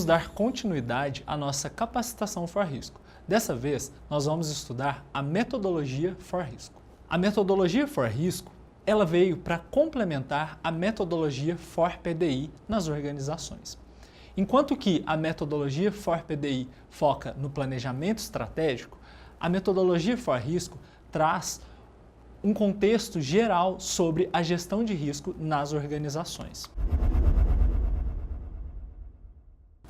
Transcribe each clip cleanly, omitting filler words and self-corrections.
vamos dar continuidade à nossa capacitação for risco. Dessa vez, nós vamos estudar a metodologia for risco. A metodologia for risco, ela veio para complementar a metodologia for PDI nas organizações. Enquanto que a metodologia for PDI foca no planejamento estratégico, a metodologia for risco traz um contexto geral sobre a gestão de risco nas organizações.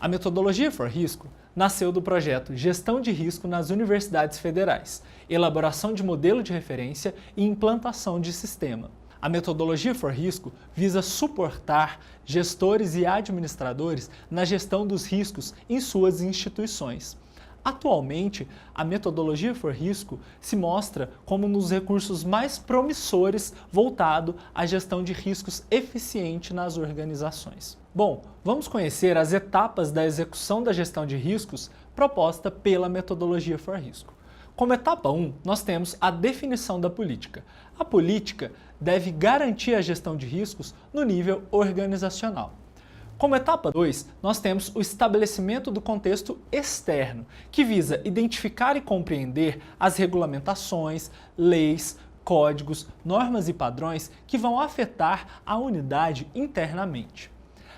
A metodologia for risco nasceu do projeto Gestão de Risco nas Universidades Federais, elaboração de modelo de referência e implantação de sistema. A metodologia for risco visa suportar gestores e administradores na gestão dos riscos em suas instituições. Atualmente, a metodologia for risco se mostra como um dos recursos mais promissores voltado à gestão de riscos eficiente nas organizações. Bom, vamos conhecer as etapas da execução da gestão de riscos proposta pela metodologia for risco. Como etapa 1, nós temos a definição da política. A política deve garantir a gestão de riscos no nível organizacional. Como etapa 2, nós temos o estabelecimento do contexto externo, que visa identificar e compreender as regulamentações, leis, códigos, normas e padrões que vão afetar a unidade internamente.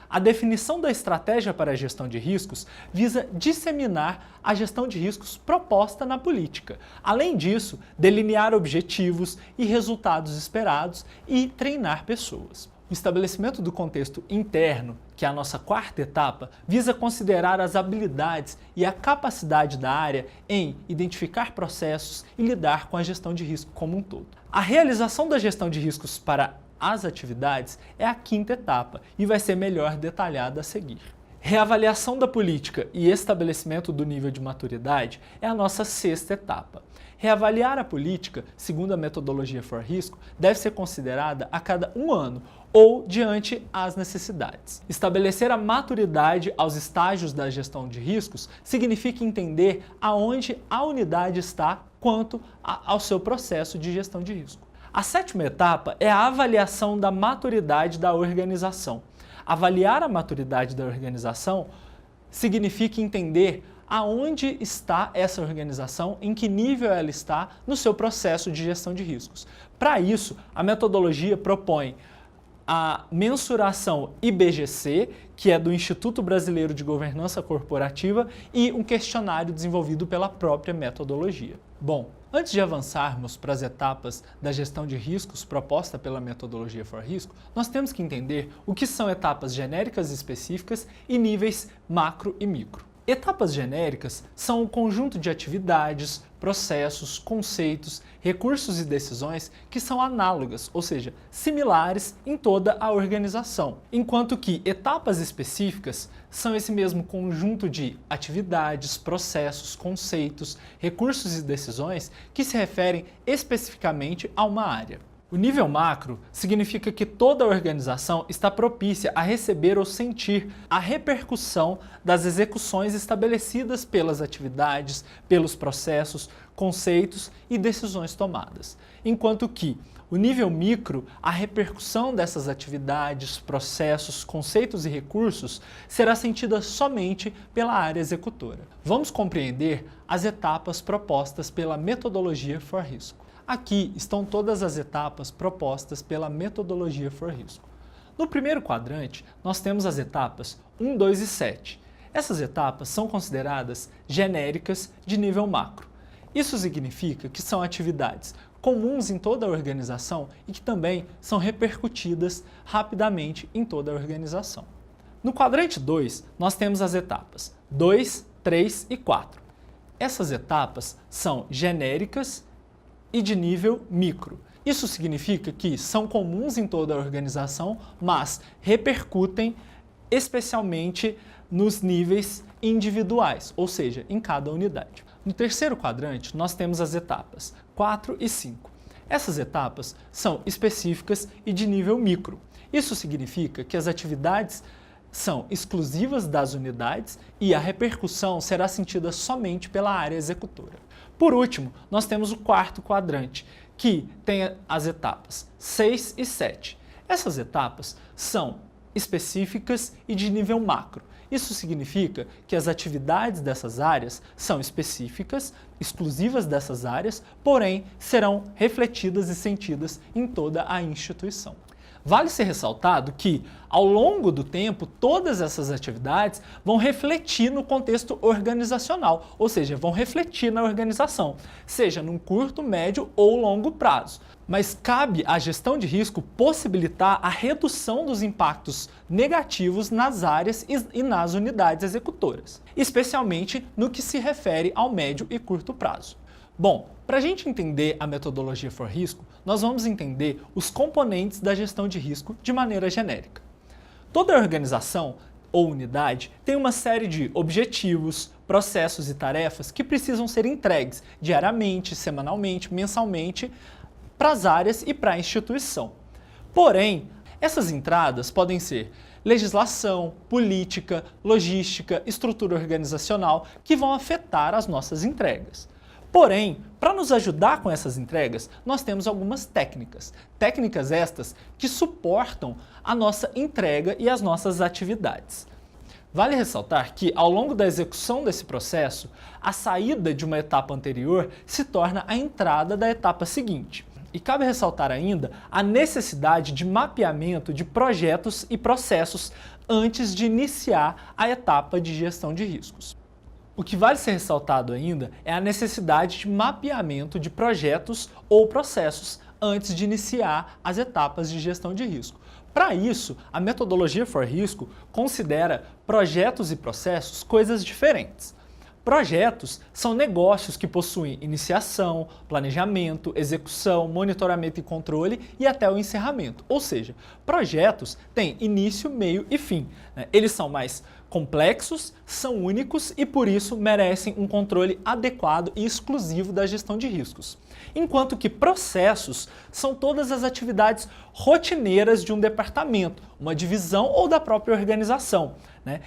A definição da estratégia para a gestão de riscos visa disseminar a gestão de riscos proposta na política. Além disso, delinear objetivos e resultados esperados e treinar pessoas. O estabelecimento do contexto interno, que é a nossa quarta etapa, visa considerar as habilidades e a capacidade da área em identificar processos e lidar com a gestão de risco como um todo. A realização da gestão de riscos para as atividades é a quinta etapa e vai ser melhor detalhada a seguir. Reavaliação da política e estabelecimento do nível de maturidade é a nossa sexta etapa. Reavaliar a política, segundo a metodologia for risco, deve ser considerada a cada 1 ano ou diante as necessidades. Estabelecer a maturidade aos estágios da gestão de riscos significa entender aonde a unidade está quanto ao seu processo de gestão de risco. A sétima etapa é a avaliação da maturidade da organização. Avaliar a maturidade da organização significa entender aonde está essa organização, em que nível ela está no seu processo de gestão de riscos. Para isso, a metodologia propõe a mensuração IBGC, que é do Instituto Brasileiro de Governança Corporativa, e um questionário desenvolvido pela própria metodologia. Bom, antes de avançarmos para as etapas da gestão de riscos proposta pela metodologia for risco, nós temos que entender o que são etapas genéricas e específicas e níveis macro e micro. Etapas genéricas são um conjunto de atividades, processos, conceitos, recursos e decisões que são análogas, ou seja, similares em toda a organização, enquanto que etapas específicas são esse mesmo conjunto de atividades, processos, conceitos, recursos e decisões que se referem especificamente a uma área. O nível macro significa que toda a organização está propícia a receber ou sentir a repercussão das execuções estabelecidas pelas atividades, pelos processos, conceitos e decisões tomadas. Enquanto que o nível micro, a repercussão dessas atividades, processos, conceitos e recursos será sentida somente pela área executora. Vamos compreender as etapas propostas pela metodologia for risco. Aqui estão todas as etapas propostas pela metodologia for risco. No primeiro quadrante, nós temos as etapas 1, 2 e 7. Essas etapas são consideradas genéricas de nível macro. Isso significa que são atividades comuns em toda a organização e que também são repercutidas rapidamente em toda a organização. No quadrante 2, nós temos as etapas 2, 3 e 4. Essas etapas são genéricas e de nível micro. Isso significa que são comuns em toda a organização, mas repercutem especialmente nos níveis individuais, ou seja, em cada unidade. No terceiro quadrante, nós temos as etapas 4 e 5. Essas etapas são específicas e de nível micro. Isso significa que as atividades são exclusivas das unidades e a repercussão será sentida somente pela área executora. Por último, nós temos o quarto quadrante, que tem as etapas 6 e 7. Essas etapas são específicas e de nível macro. Isso significa que as atividades dessas áreas são específicas, exclusivas dessas áreas, porém serão refletidas e sentidas em toda a instituição. Vale ser ressaltado que, ao longo do tempo, todas essas atividades vão refletir no contexto organizacional, ou seja, vão refletir na organização, seja num curto, médio ou longo prazo. Mas cabe à gestão de risco possibilitar a redução dos impactos negativos nas áreas e nas unidades executoras, especialmente no que se refere ao médio e curto prazo. Bom, para a gente entender a metodologia for risco, nós vamos entender os componentes da gestão de risco de maneira genérica. Toda organização ou unidade tem uma série de objetivos, processos e tarefas que precisam ser entregues diariamente, semanalmente, mensalmente para as áreas e para a instituição. Porém, essas entradas podem ser legislação, política, logística, estrutura organizacional que vão afetar as nossas entregas. Porém, para nos ajudar com essas entregas, nós temos algumas técnicas. Técnicas estas que suportam a nossa entrega e as nossas atividades. Vale ressaltar que, ao longo da execução desse processo, a saída de uma etapa anterior se torna a entrada da etapa seguinte. E cabe ressaltar ainda a necessidade de mapeamento de projetos e processos antes de iniciar a etapa de gestão de riscos. O que vale ser ressaltado ainda é a necessidade de mapeamento de projetos ou processos antes de iniciar as etapas de gestão de risco. Para isso, a metodologia for risco considera projetos e processos coisas diferentes. Projetos são negócios que possuem iniciação, planejamento, execução, monitoramento e controle e até o encerramento. Ou seja, projetos têm início, meio e fim. Eles são mais complexos, são únicos e por isso merecem um controle adequado e exclusivo da gestão de riscos. Enquanto que processos são todas as atividades rotineiras de um departamento, uma divisão ou da própria organização.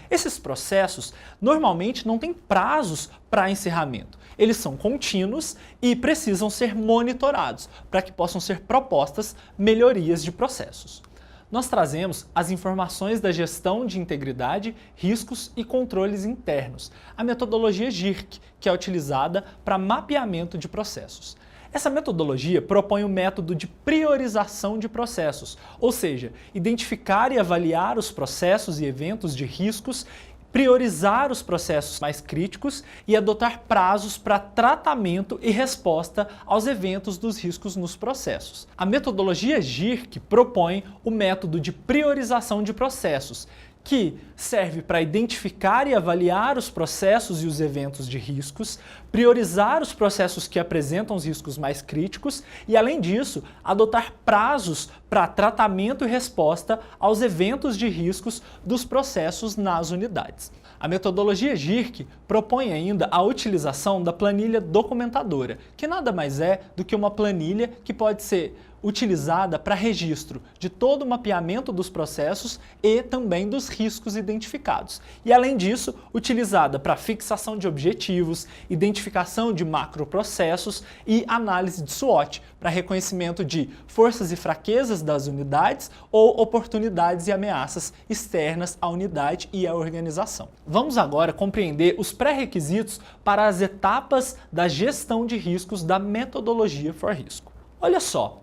Esses processos normalmente não têm prazos para encerramento. Eles são contínuos e precisam ser monitorados para que possam ser propostas melhorias de processos. Nós trazemos as informações da gestão de integridade, riscos e controles internos, a metodologia GIRC, que é utilizada para mapeamento de processos. Essa metodologia propõe o método de priorização de processos, ou seja, identificar e avaliar os processos e eventos de riscos, priorizar os processos mais críticos e adotar prazos para tratamento e resposta aos eventos dos riscos nos processos. A metodologia GIRC propõe o método de priorização de processos, que serve para identificar e avaliar os processos e os eventos de riscos, priorizar os processos que apresentam os riscos mais críticos e, além disso, adotar prazos para tratamento e resposta aos eventos de riscos dos processos nas unidades. A metodologia GIRC propõe ainda a utilização da planilha documentadora, que nada mais é do que uma planilha que pode ser utilizada para registro de todo o mapeamento dos processos e também dos riscos identificados. E, além disso, utilizada para fixação de objetivos, identificação de macroprocessos e análise de SWOT, para reconhecimento de forças e fraquezas das unidades ou oportunidades e ameaças externas à unidade e à organização. Vamos agora compreender os pré-requisitos para as etapas da gestão de riscos da metodologia for risco. Olha só,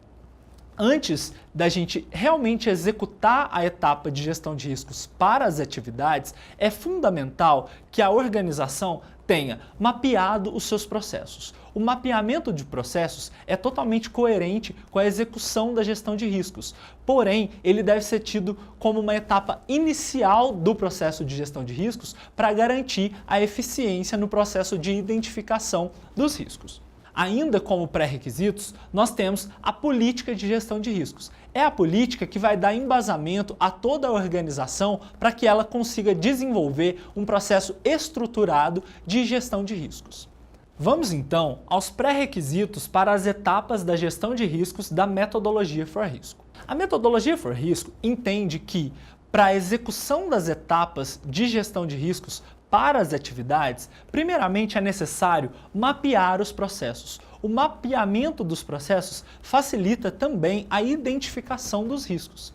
antes da gente realmente executar a etapa de gestão de riscos para as atividades, é fundamental que a organização tenha mapeado os seus processos. O mapeamento de processos é totalmente coerente com a execução da gestão de riscos, porém, ele deve ser tido como uma etapa inicial do processo de gestão de riscos para garantir a eficiência no processo de identificação dos riscos. Ainda como pré-requisitos, nós temos a política de gestão de riscos. É a política que vai dar embasamento a toda a organização para que ela consiga desenvolver um processo estruturado de gestão de riscos. Vamos então aos pré-requisitos para as etapas da gestão de riscos da metodologia for risco. A metodologia for risco entende que, para a execução das etapas de gestão de riscos para as atividades, primeiramente é necessário mapear os processos. O mapeamento dos processos facilita também a identificação dos riscos.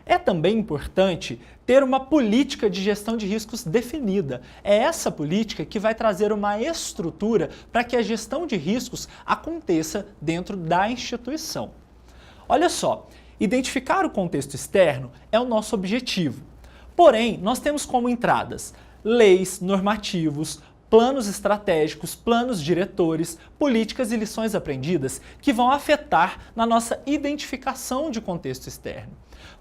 É também importante ter uma política de gestão de riscos definida. É essa política que vai trazer uma estrutura para que a gestão de riscos aconteça dentro da instituição. Olha só, identificar o contexto externo é o nosso objetivo. Porém, nós temos como entradas leis, normativos, planos estratégicos, planos diretores, políticas e lições aprendidas que vão afetar na nossa identificação de contexto externo.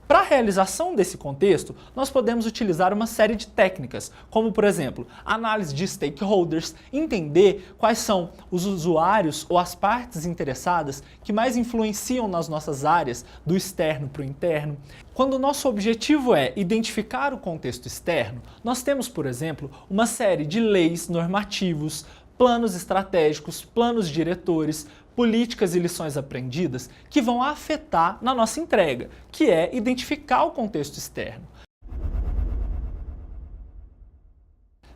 Para a realização desse contexto, nós podemos utilizar uma série de técnicas, como por exemplo, análise de stakeholders, entender quais são os usuários ou as partes interessadas que mais influenciam nas nossas áreas, do externo para o interno. Quando o nosso objetivo é identificar o contexto externo, nós temos, por exemplo, uma série de leis, normativos, planos estratégicos, planos diretores, políticas e lições aprendidas que vão afetar na nossa entrega, que é identificar o contexto externo.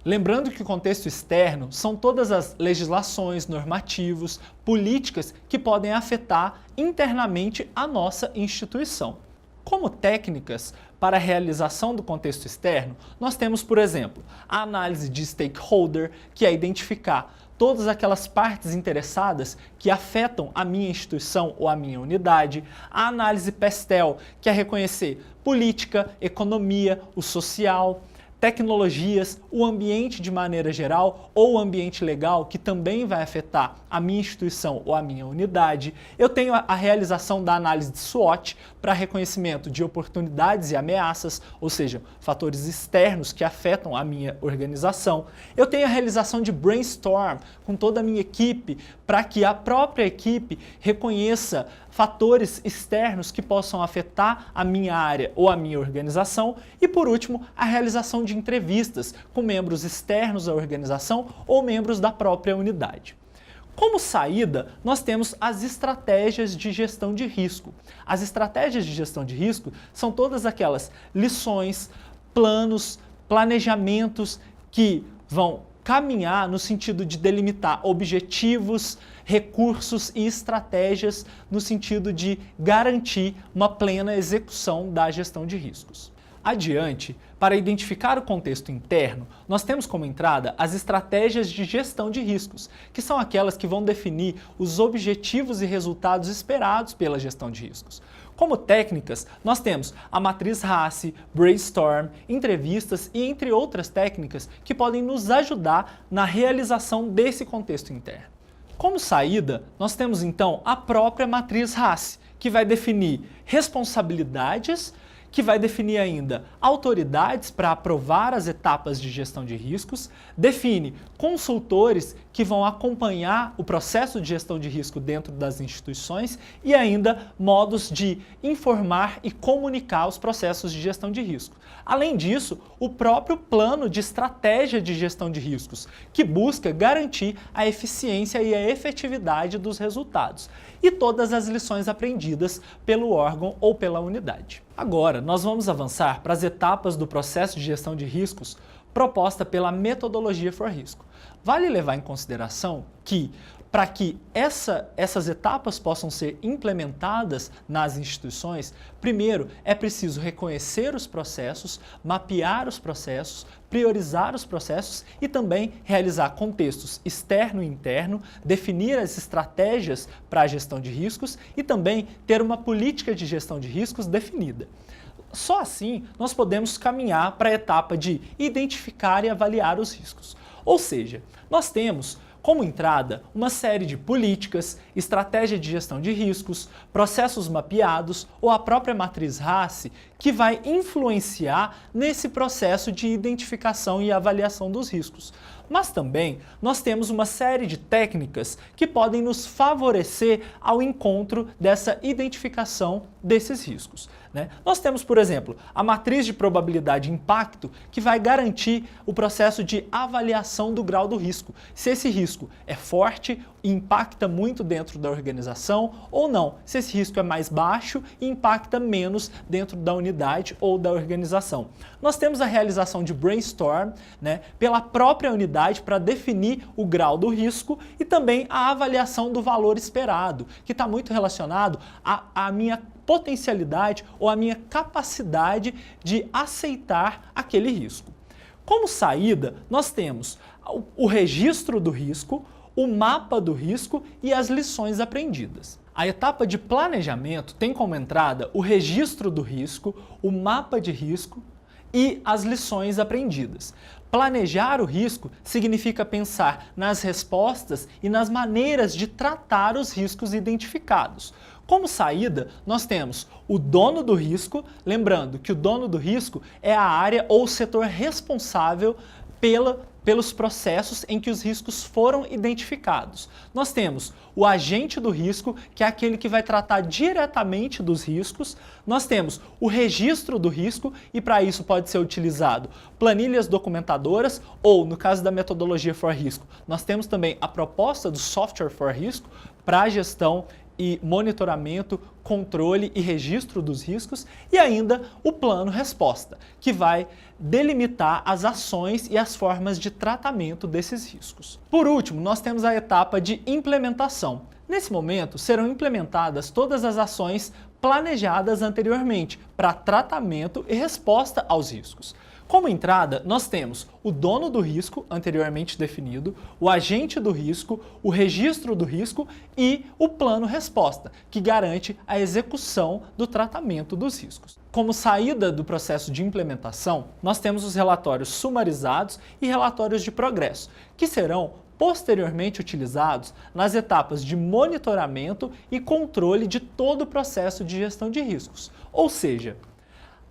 Lembrando que o contexto externo são todas as legislações, normativos, políticas que podem afetar internamente a nossa instituição. Como técnicas para a realização do contexto externo, nós temos, por exemplo, a análise de stakeholder, que é identificar todas aquelas partes interessadas que afetam a minha instituição ou a minha unidade, a análise PESTEL, que é reconhecer política, economia, o social, tecnologias, o ambiente de maneira geral ou o ambiente legal que também vai afetar a minha instituição ou a minha unidade. Eu tenho a realização da análise de SWOT para reconhecimento de oportunidades e ameaças, ou seja, fatores externos que afetam a minha organização. Eu tenho a realização de brainstorm com toda a minha equipe para que a própria equipe reconheça fatores externos que possam afetar a minha área ou a minha organização. E por último, a realização de entrevistas com membros externos à organização ou membros da própria unidade. Como saída, nós temos as estratégias de gestão de risco. As estratégias de gestão de risco são todas aquelas lições, planos, planejamentos que vão caminhar no sentido de delimitar objetivos, recursos e estratégias no sentido de garantir uma plena execução da gestão de riscos. Adiante, para identificar o contexto interno, nós temos como entrada as estratégias de gestão de riscos, que são aquelas que vão definir os objetivos e resultados esperados pela gestão de riscos. Como técnicas, nós temos a matriz RACI, brainstorm, entrevistas e entre outras técnicas que podem nos ajudar na realização desse contexto interno. Como saída, nós temos então a própria matriz RACI, que vai definir responsabilidades, que vai definir ainda autoridades para aprovar as etapas de gestão de riscos, define consultores que vão acompanhar o processo de gestão de risco dentro das instituições e ainda modos de informar e comunicar os processos de gestão de risco. Além disso, o próprio plano de estratégia de gestão de riscos, que busca garantir a eficiência e a efetividade dos resultados, e todas as lições aprendidas pelo órgão ou pela unidade. Agora, nós vamos avançar para as etapas do processo de gestão de riscos proposta pela metodologia for risco. Vale levar em consideração que, para que essas etapas possam ser implementadas nas instituições, primeiro é preciso reconhecer os processos, mapear os processos, priorizar os processos e também realizar contextos externo e interno, definir as estratégias para a gestão de riscos e também ter uma política de gestão de riscos definida. Só assim nós podemos caminhar para a etapa de identificar e avaliar os riscos. Ou seja, nós temos como entrada uma série de políticas, estratégia de gestão de riscos, processos mapeados ou a própria matriz RACI que vai influenciar nesse processo de identificação e avaliação dos riscos. Mas também nós temos uma série de técnicas que podem nos favorecer ao encontro dessa identificação desses riscos, né? Nós temos, por exemplo, a matriz de probabilidade e impacto que vai garantir o processo de avaliação do grau do risco. Se esse risco é forte e impacta muito dentro da organização ou não. Se esse risco é mais baixo e impacta menos dentro da unidade unidade ou da organização. Nós temos a realização de brainstorm, né, pela própria unidade para definir o grau do risco e também a avaliação do valor esperado, que está muito relacionado à minha potencialidade ou à minha capacidade de aceitar aquele risco. Como saída, nós temos o registro do risco, o mapa do risco e as lições aprendidas. A etapa de planejamento tem como entrada o registro do risco, o mapa de risco e as lições aprendidas. Planejar o risco significa pensar nas respostas e nas maneiras de tratar os riscos identificados. Como saída, nós temos o dono do risco, lembrando que o dono do risco é a área ou o setor responsável pelos processos em que os riscos foram identificados. Nós temos o agente do risco, que é aquele que vai tratar diretamente dos riscos. Nós temos o registro do risco e para isso pode ser utilizado planilhas documentadoras ou, no caso da metodologia for risco, nós temos também a proposta do software for risco para a gestão e monitoramento, controle e registro dos riscos e ainda o plano resposta, que vai delimitar as ações e as formas de tratamento desses riscos. Por último, nós temos a etapa de implementação. Nesse momento, serão implementadas todas as ações planejadas anteriormente para tratamento e resposta aos riscos. Como entrada, nós temos o dono do risco, anteriormente definido, o agente do risco, o registro do risco e o plano resposta, que garante a execução do tratamento dos riscos. Como saída do processo de implementação, nós temos os relatórios sumarizados e relatórios de progresso, que serão posteriormente utilizados nas etapas de monitoramento e controle de todo o processo de gestão de riscos. Ou seja,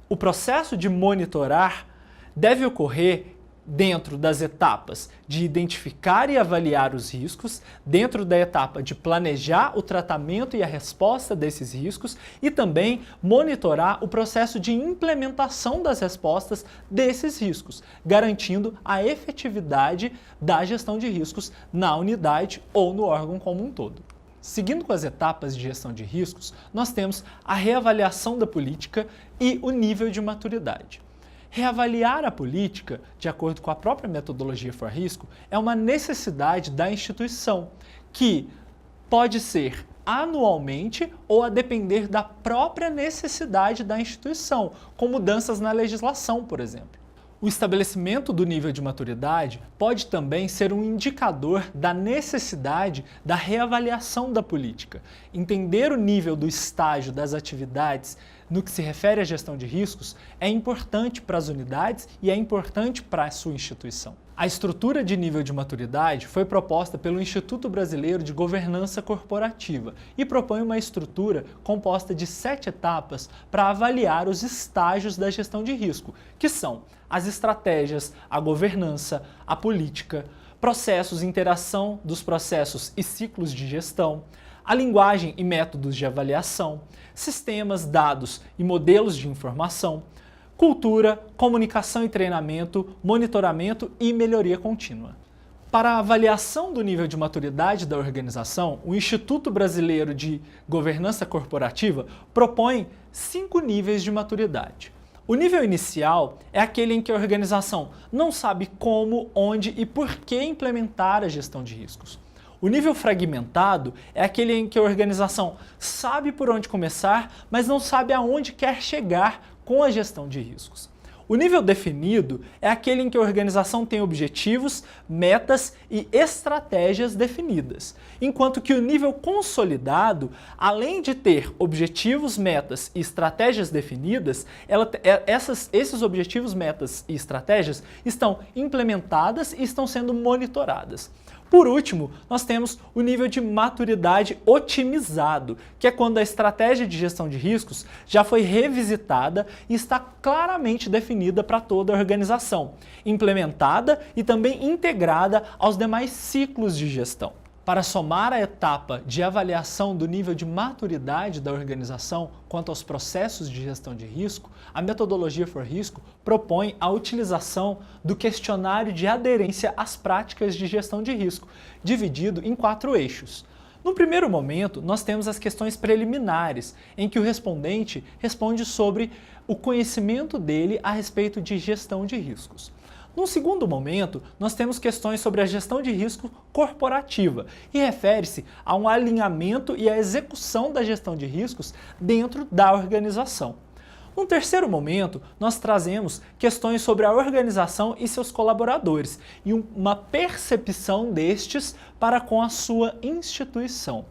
o processo de monitorar deve ocorrer dentro das etapas de identificar e avaliar os riscos, dentro da etapa de planejar o tratamento e a resposta desses riscos e também monitorar o processo de implementação das respostas desses riscos, garantindo a efetividade da gestão de riscos na unidade ou no órgão como um todo. Seguindo com as etapas de gestão de riscos, nós temos a reavaliação da política e o nível de maturidade. Reavaliar a política, de acordo com a própria metodologia for risco, é uma necessidade da instituição, que pode ser anualmente ou a depender da própria necessidade da instituição, com mudanças na legislação, por exemplo. O estabelecimento do nível de maturidade pode também ser um indicador da necessidade da reavaliação da política. Entender o nível do estágio das atividades no que se refere à gestão de riscos é importante para as unidades e é importante para a sua instituição. A estrutura de nível de maturidade foi proposta pelo Instituto Brasileiro de Governança Corporativa e propõe uma estrutura composta de 7 etapas para avaliar os estágios da gestão de risco, que são as estratégias, a governança, a política, processos, interação dos processos e ciclos de gestão, a linguagem e métodos de avaliação, sistemas, dados e modelos de informação, cultura, comunicação e treinamento, monitoramento e melhoria contínua. Para a avaliação do nível de maturidade da organização, o Instituto Brasileiro de Governança Corporativa propõe 5 níveis de maturidade. O nível inicial é aquele em que a organização não sabe como, onde e por que implementar a gestão de riscos. O nível fragmentado é aquele em que a organização sabe por onde começar, mas não sabe aonde quer chegar com a gestão de riscos. O nível definido é aquele em que a organização tem objetivos, metas e estratégias definidas, enquanto que o nível consolidado, além de ter objetivos, metas e estratégias definidas, esses objetivos, metas e estratégias estão implementadas e estão sendo monitoradas. Por último, nós temos o nível de maturidade otimizado, que é quando a estratégia de gestão de riscos já foi revisitada e está claramente definida para toda a organização, implementada e também integrada aos demais ciclos de gestão. Para somar a etapa de avaliação do nível de maturidade da organização quanto aos processos de gestão de risco, a metodologia for risco propõe a utilização do questionário de aderência às práticas de gestão de risco, dividido em 4 eixos. No primeiro momento, nós temos as questões preliminares, em que o respondente responde sobre o conhecimento dele a respeito de gestão de riscos. Num segundo momento, nós temos questões sobre a gestão de risco corporativa e refere-se a um alinhamento e a execução da gestão de riscos dentro da organização. Num terceiro momento, nós trazemos questões sobre a organização e seus colaboradores e uma percepção destes para com a sua instituição.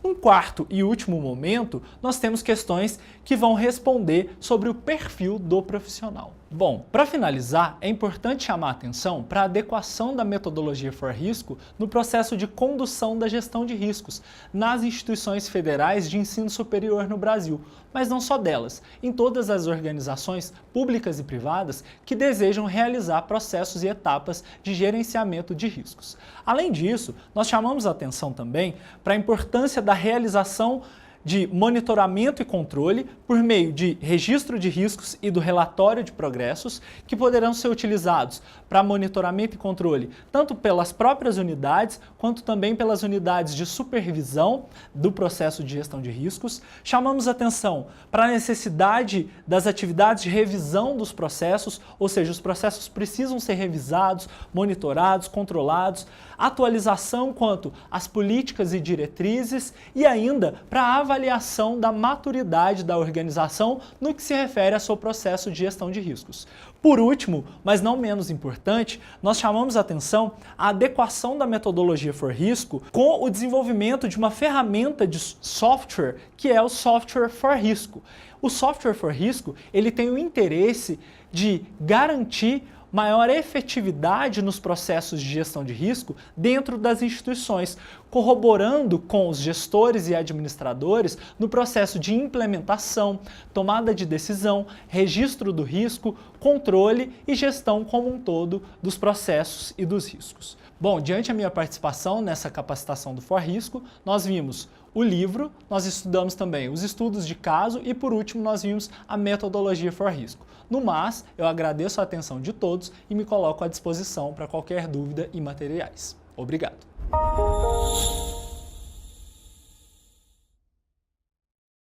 Num quarto e último momento, nós temos questões que vão responder sobre o perfil do profissional. Bom, para finalizar, é importante chamar a atenção para a adequação da metodologia FOR-Risco no processo de condução da gestão de riscos nas instituições federais de ensino superior no Brasil, mas não só delas, em todas as organizações públicas e privadas que desejam realizar processos e etapas de gerenciamento de riscos. Além disso, nós chamamos a atenção também para a importância da realização de monitoramento e controle por meio de registro de riscos e do relatório de progressos, que poderão ser utilizados para monitoramento e controle tanto pelas próprias unidades, quanto também pelas unidades de supervisão do processo de gestão de riscos. Chamamos atenção para a necessidade das atividades de revisão dos processos, ou seja, os processos precisam ser revisados, monitorados, controlados, atualização quanto às políticas e diretrizes e ainda para a avaliação da maturidade da organização no que se refere ao seu processo de gestão de riscos. Por último, mas não menos importante, nós chamamos a atenção à adequação da metodologia FOR-Risco com o desenvolvimento de uma ferramenta de software que é o software FOR-Risco. O software FOR-Risco, ele tem o interesse de garantir maior efetividade nos processos de gestão de risco dentro das instituições, corroborando com os gestores e administradores no processo de implementação, tomada de decisão, registro do risco, controle e gestão como um todo dos processos e dos riscos. Bom, diante da minha participação nessa capacitação do FOR-Risco, nós vimos o livro, nós estudamos também os estudos de caso e, por último, nós vimos a metodologia FOR-Risco. No mais, eu agradeço a atenção de todos e me coloco à disposição para qualquer dúvida e materiais. Obrigado!